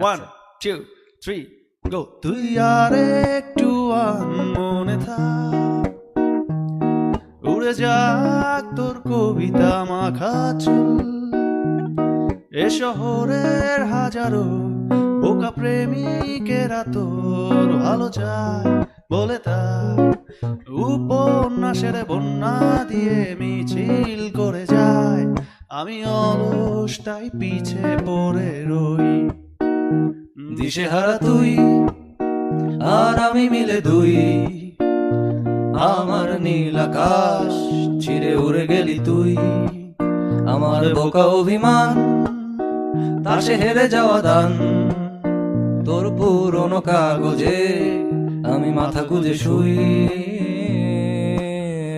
1 2 3 গো। তুই আর একটু মনে থাক, উড়ে যাক তোর কবিতা মাখা চুল। এ শহরের হাজারো বোকা প্রেমিকেরা তোর ভালো চায় বলে তাই উপন্যাসের বন্যা দিয়ে মিছিল করে যায়। আমি অলস তাই পিছে পড়ে রই। দিশেহারা তুই আর আমি মিলে দুই, আমার নীল আকাশ ছিঁড়ে উড়ে গেলি তুই। আমার বোকা অভিমান তাসে হেরে যাওয়া দান, তোর পুরনো কাগজে আমি মাথা গুঁজে শুই।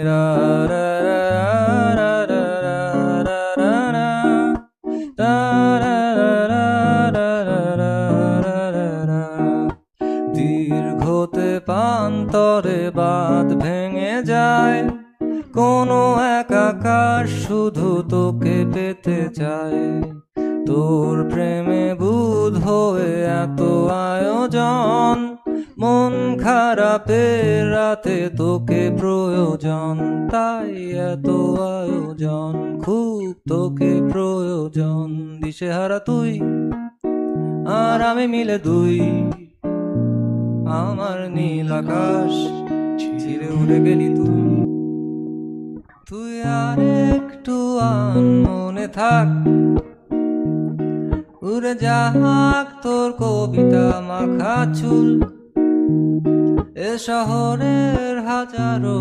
রা রা রা রা রা রা রা রা রা রা রা রা রা রা। দীর্ঘতে পান্তরে বাঁধ ভেঙে যায়, কোনো এক আকাশ শুধু তোকে পেতে চায়। তোর প্রেমে বুধ হয়ে এত আয়োজন, মন খারাপের রাতে তোকে প্রয়োজন। তাই এত আয়োজন, খুব তোকে প্রয়োজন। দিশেহারা তুই আর আমি মিলে দুই, আমার নীল আকাশ ছিঁড়ে উড়ে গেলি তুই। তুই আর একটু মনে থাক, উড়ে যাক তোর কবিতা মাখা চুল। এ শহরের হাজারো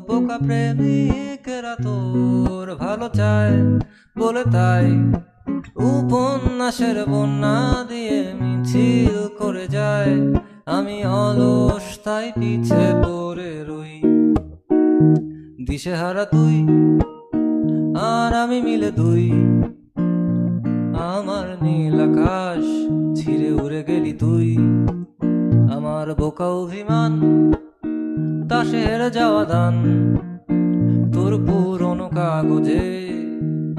বোকা প্রেমিকেরা তোর ভালো চায় বলে তাই উপন্যাসের বন্যা দিয়ে মিছিল করে যায়। আমি অলস তাই পিছে পড়ে রই। দিশেহারা তুই আর আমি মিলে দুই, আমার নীল আকাশ ছিঁড়ে উড়ে গেলি তুই। আমার বোকা অভিমান তাসে হেরে যাওয়া দান, তোর পুরনো কাগজে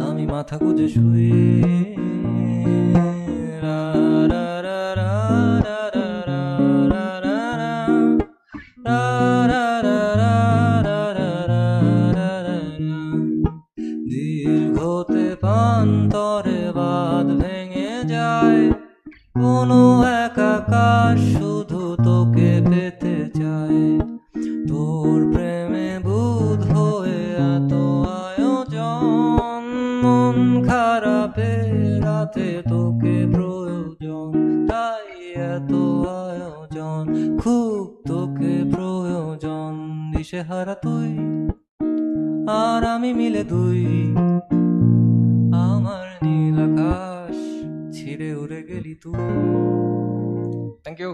আমি মাথা গুঁজে শুই। রা রা রা রা রা রা রা রা রা রা রা রা রা রা রা রা। দীর্ঘতে পান্তরে বাঁধ ভেঙে যায়, কোনো এক আকাশ শুধু তোকে পেতে চায়। তোর প্রেমে বুধ হয়ে এত আয়োজন, মন খারাপে রাতে তোকে প্রয়োজন। তাই এত আয়োজন, খুব তোকে প্রয়োজন। দিশেহারা তুই আর আমি মিলে দুই, আমার নীল আকাশ ছিঁড়ে উড়ে গেলি তুই। Thank you.